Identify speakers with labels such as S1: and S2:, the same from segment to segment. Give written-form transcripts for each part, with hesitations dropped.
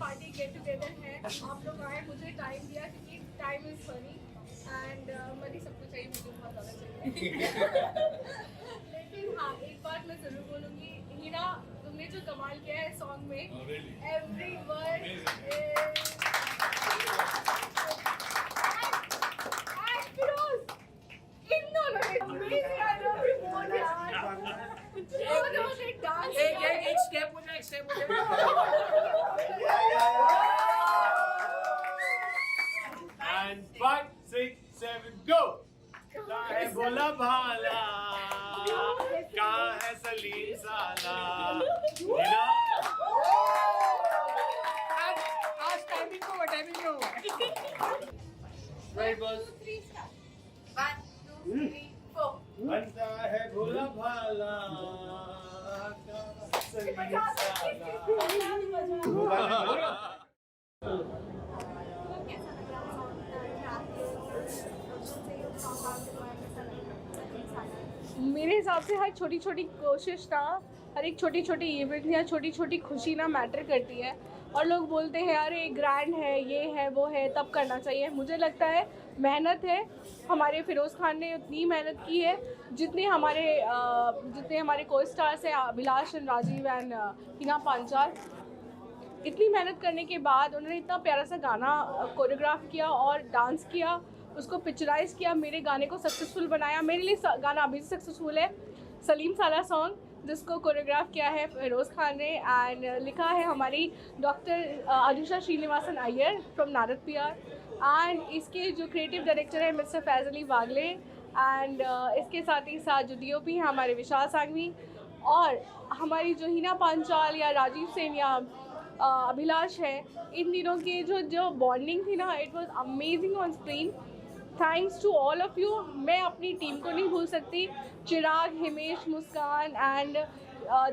S1: Party get together है, आप लोग आए, मुझे टाइम दिया क्योंकि time is money and money सबको चाहिए, मुझे बहुत ज़्यादा चाहिए। लेकिन हाँ, एक बात मैं ज़रूर बोलूँगी, हीरा तुमने जो कमाल किया है सॉन्ग में, एवरी वर्ड इन दोनों ने amazing, I love you both यार। दोनों ने डांस
S2: एक स्टेप हो जाए, एक स्टेप हो जाए।
S3: And 5, 6, 7, go! कहाँ है भोला भाला, कहाँ है सलीम साला,
S2: आज टाइमिंग को टाइमिंग
S3: Right, boss.
S1: 1, 2, 3, 4
S3: बनता है भोला भाला, कहाँ सलीम साला।
S1: मेरे हिसाब से हर छोटी छोटी कोशिश ना, हर एक छोटी छोटी इवेंट या छोटी छोटी खुशी ना मैटर करती है। और लोग बोलते हैं अरे ग्रैंड है, ये है, वो है, तब करना चाहिए। मुझे लगता है मेहनत है, हमारे फिरोज़ खान ने उतनी मेहनत की है जितने हमारे को स्टार्स हैं, अभिलाष एंड राजीव एंड हिना पांचाल। इतनी मेहनत करने के बाद उन्होंने इतना प्यारा सा गाना कोरियोग्राफ किया और डांस किया, उसको पिक्चराइज किया, मेरे गाने को सक्सेसफुल बनाया। मेरे लिए गाना अभी सक्सेसफुल है, सलीम साला सॉन्ग, जिसको कोरियोग्राफ किया है फिरोज़ खान ने एंड लिखा है हमारी doctor Anusha Srinivasan Iyer from Narad PR। And इसके जो क्रिएटिव डायरेक्टर है mister Faiz Ali Wagle and इसके साथ ही साथ जो DOP हैं हमारे विशाल सांघवी, और हमारी जो हिना पांचाल या राजीव सेन या अभिलाष है, इन तीनों की जो बॉन्डिंग थी ना, it was amazing on screen. Thanks to all of you. मैं अपनी टीम को नहीं भूल सकती, चिराग, हिमेश, मुस्कान एंड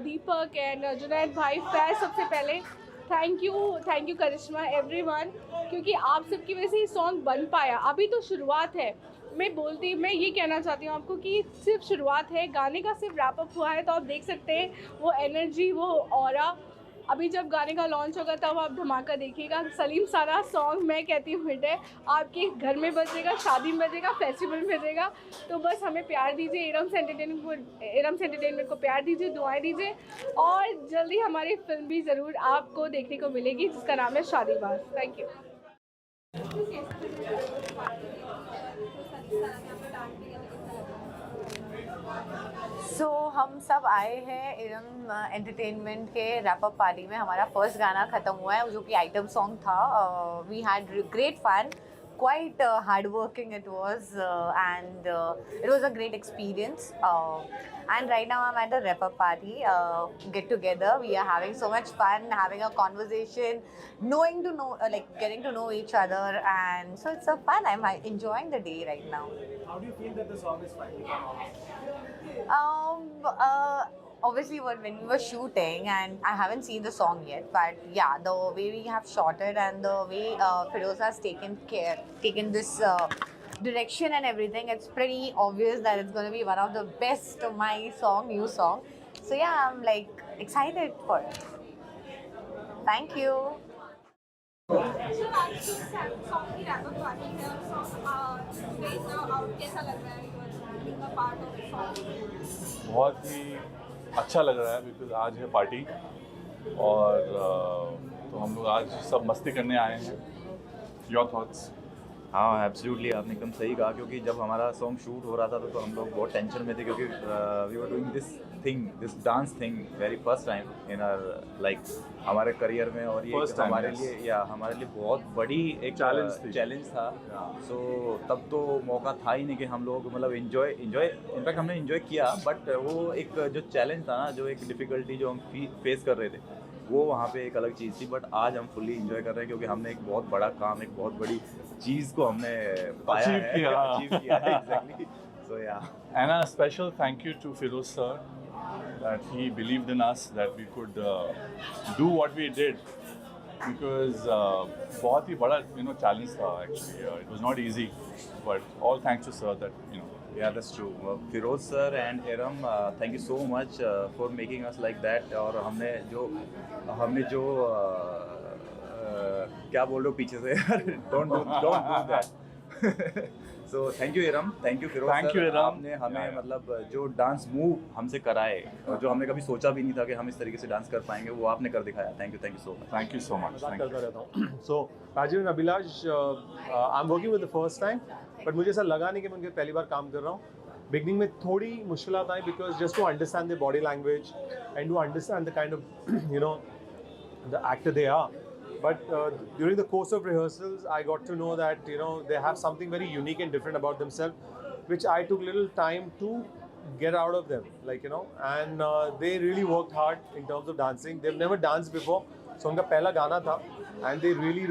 S1: दीपक एंड जुनैद भाई, फैज़ सबसे पहले थैंक यू करिश्मा, एवरीवन, क्योंकि आप सबकी वजह से ये सॉन्ग बन पाया। अभी तो शुरुआत है, मैं ये कहना चाहती हूँ आपको कि सिर्फ शुरुआत है, गाने का सिर्फ रैप अप हुआ है। तो आप देख सकते हैं वो एनर्जी, वो ऑरा, अभी जब गाने का लॉन्च होगा तब आप धमाका देखिएगा। सलीम सारा सॉन्ग मैं कहती हूँ हिट है, आपके घर में बजेगा, शादी में बजेगा, फेस्टिवल में बजेगा। तो बस हमें प्यार दीजिए, एरम्स एंटरटेनमेंट को प्यार दीजिए, दुआएं दीजिए, और जल्दी हमारी फिल्म भी ज़रूर आपको देखने को मिलेगी जिसका नाम है शादीबाज। Thank you.
S4: हम सब आए हैं इरम एंटरटेनमेंट के रैप अप पार्टी में। हमारा फर्स्ट गाना ख़त्म हुआ है जो कि आइटम सॉन्ग था। We had great fun, quite hardworking it was, and it was a great experience. And right now I'm at the wrap up party, get together. We are having so much fun, having a conversation, getting to know each other, and so it's so fun. I'm enjoying the day right now.
S3: How do you feel that the song is finally come out?
S4: Obviously when we were shooting, and I haven't seen the song yet, but yeah, the way we have shot it and the way Firoz has taken this direction and everything, it's pretty obvious that it's going to be one of the best of my new song. So yeah, I'm like excited for it. Thank you.
S5: बहुत ही अच्छा लग रहा है because आज है party और तो हम लोग आज सब मस्ती करने आए हैं। Your thoughts?
S6: हाँ एब्सोल्युटली, आपने एकदम सही कहा, क्योंकि जब हमारा सॉन्ग शूट हो रहा था तो हम लोग बहुत टेंशन में थे, क्योंकि we were doing this dance thing very first time in our हमारे करियर में, और ये हमारे लिए बहुत बड़ी एक चैलेंज था। सो तब तो मौका था ही नहीं कि हम लोग मतलब इन्जॉय इनफैक्ट हमने इन्जॉय किया, बट वो एक जो चैलेंज था ना, जो एक डिफ़िकल्टी जो हम फेस कर रहे थे, वो वहाँ पे एक अलग चीज़ थी। बट आज हम फुल्ली इंजॉय कर रहे हैं, क्योंकि हमने एक बहुत बड़ा काम, एक बहुत बड़ी चीज़ को हमने पाया है, अचीव किया है। Exactly. So yeah,
S5: and a special thank you to Firoz sir that he believed in us, that we could do what we did, because बहुत ही बड़ा challenge था actually. It was not easy, but all thanks to sir that
S6: yeah, that's true. Firoz sir and Iram, thank you so much for making us like that. और हमने जो क्या बोल रहे हो पीछे से यार, don't do that. So thank you Iram, thank you Firoz
S5: Thank
S6: sir,
S5: you, Iram.
S6: आपने हमें मतलब जो डांस मूव हमसे कराए और जो हमने कभी सोचा भी नहीं था कि हम इस तरीके से डांस कर पाएंगे, वो आपने कर दिखाया। Thank you so much.
S5: Thank you so much.
S3: मजाक
S5: Thank you.
S3: करता रहता हूँ। So Rajiv and Abhilash, I'm working with the first time, but मुझे ऐसा लगा नहीं कि मैं उनके पहली बार काम कर रहा हूँ। बिगनिंग में थोड़ी मुश्किलात आई because just to understand their body language and to understand the kind of you know the actor they are. But during the course of rehearsals, I got to know that they have something very unique and different about themselves, which I took little time to get out of them. And they really worked hard in terms of dancing. They've never danced before, so उनका पहला गाना था, and they really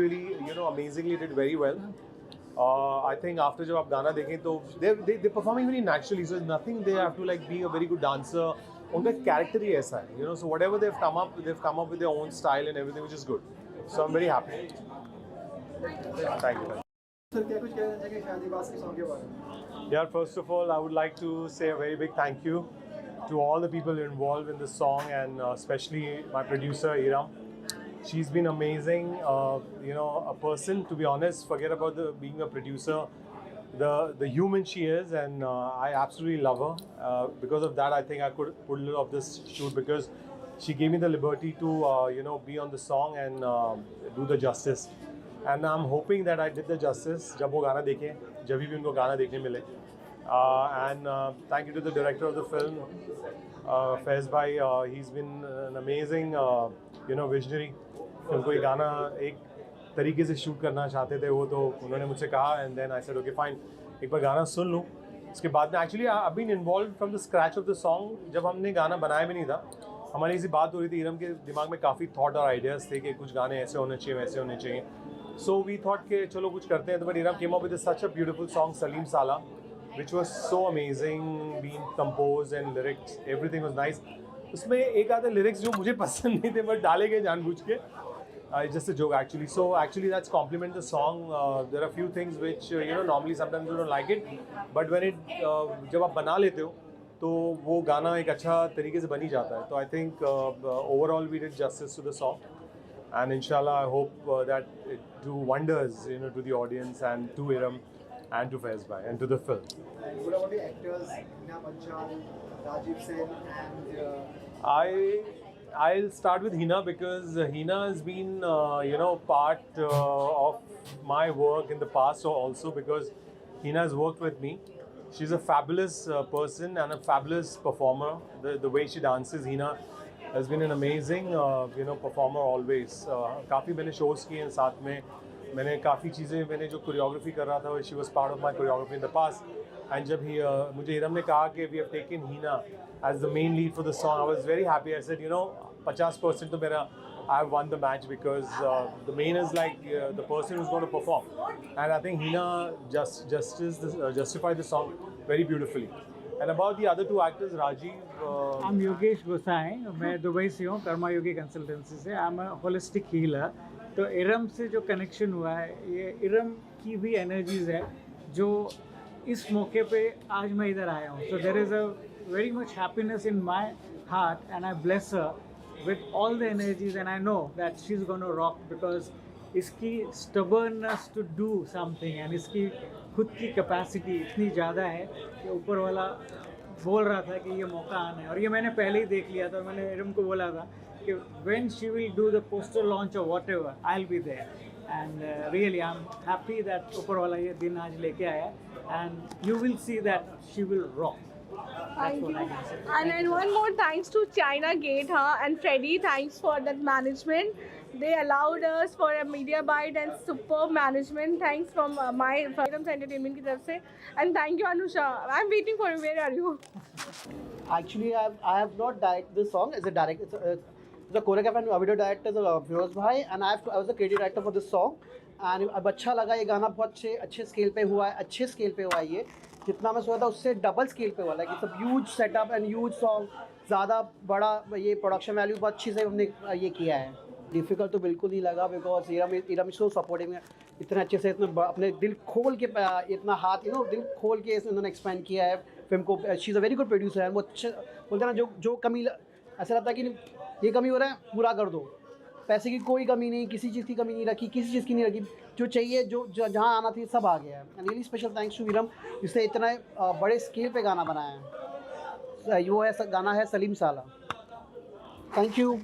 S3: amazingly did very well. I think after जब आप गाना देखें तो they're performing very naturally, so there's nothing they have to be a very good dancer. उनका character ही ऐसा है, so whatever they've come up with their own style and everything, which is good. So I'm very happy. Thank you.
S7: Sir क्या कुछ कहना चाहिए शादीबाज के song के बारे में?
S3: Yeah, first of all, I would like to say a very big thank you to all the people involved in this song, and especially my producer Iram. She's been amazing. A person, to be honest, forget about being a producer. The human she is, and I absolutely love her. Because of that, I think I could put a little of this shoot, because she gave me the liberty to be on the song and do the justice. And I'm hoping that I did the justice. जब वो गाना देखें, जब भी उनको गाना देखने मिले. And thank you to the director of the film, Faiz Bhai. He's been an amazing visionary. उनको ये गाना एक तरीके से शूट करना चाहते थे वो, तो उन्होंने मुझसे कहा, and then I said okay fine, एक बार गाना सुन लूँ. उसके बाद में actually I've been involved from the scratch of the song. जब हमने गाना बनाया भी नहीं था, हमारी इसी बात हो रही थी, इरम के दिमाग में काफ़ी थॉट और आइडियाज़ थे कि कुछ गाने ऐसे होने चाहिए, वैसे होने चाहिए. So we thought कि चलो कुछ करते हैं. तो but Iram came up with such a beautiful song, Salim Sala, which was so amazing, being composed and lyrics, everything was nice. उसमें एक आधे lyrics जो मुझे पसंद नहीं थे but डाले गए जानबूझ के. It's just a joke actually. So actually that's compliment the song. There are a few things which normally sometimes you don't like it, but when it जब आप बना लेते हो तो वो गाना एक अच्छा तरीके से बन ही जाता है. तो I think overall we did justice to the song, and inshallah I hope that it do wonders to the audience and to Iram and to Faiz Bhai and to the film.
S7: And what about the actors, Hina Panchal, Rajiv Sen, and
S3: I'll start with Hina, because Hina has been part of my work in the past also, because Hina has worked with me. She's a fabulous person and a fabulous performer. The way she dances, Hina has been an amazing performer always. काफ़ी मैंने shows किए हैं साथ में. मैंने काफ़ी चीज़ें, मैंने जो कोरियोग्राफी कर रहा था, she was part of my choreography in the past. And जब मुझे इरम ने कहा कि we have taken Hina as the main lead for the song, I was very happy. I said 50% तो मेरा I've won the match, because the main is the person who's going to perform, and I think Hina justified the song very beautifully. And about the other two actors, Rajiv,
S8: I'm Yogesh Gosai. मैं Dubai से हूँ, कर्मा योगी consultancy से. I'm a holistic healer. तो इरम से जो connection हुआ है, ये इरम की भी एनर्जीज है जो इस मौके पे आज मैं इधर आया हूँ. So there is a very much happiness in my heart, and I bless her with all the energies, and I know that she's going to rock, because इसकी stubbornness to do something and इसकी खुद की capacity इतनी ज़्यादा है कि ऊपर वाला बोल रहा था कि ये मौका आना है. और ये मैंने पहले ही देख लिया था. मैंने इरम को बोला था कि when she will do the poster launch or whatever, I'll be there. And really I'm happy that ऊपर वाला ये दिन आज लेके आया, and you will see that she will rock.
S1: Thank you. And then one more thanks to China Gate, and Freddie. Thanks for that management. They allowed us for a media bite and superb management. Thanks from my Freedom's Entertainment की तरफ से. And thank you Anusha. I'm waiting for you. Where are you?
S7: actually I have not directed this song as a director. It's a choreographer and video director Firoz Bhai, and I was a creative director for this song. And अब अच्छा लगा, ये गाना बहुत अच्छे scale पे हुआ है, अच्छे स्केल पे हुआ है. ये जितना मैं सोचा था उससे डबल स्केल पे हुआ है. कि सब huge setup and huge song, ज़्यादा बड़ा ये प्रोडक्शन वैल्यू बहुत अच्छी से हमने ये किया है. डिफ़िकल्ट तो बिल्कुल नहीं लगा, बिकॉज इरम सो सपोर्टिंग है. इतने अच्छे से इतना अपने दिल खोल के इतना हाथ दिल खोल के उन्होंने एक्सपेंड किया है फिल्म को. She is a very good producer. वो अच्छे बोलते हैं ना, जो कमी ऐसा लगता है कि ये कमी हो रहा है पूरा कर दो, पैसे की कोई कमी नहीं, किसी चीज़ की कमी नहीं रखी, किसी चीज़ की नहीं रखी, जो चाहिए जो जहाँ आना थी सब आ गया है। And really special thanks to Iram, जिसने इतना बड़े स्केल पे गाना बनाया है। वो है गाना है सलीम साला। Thank you.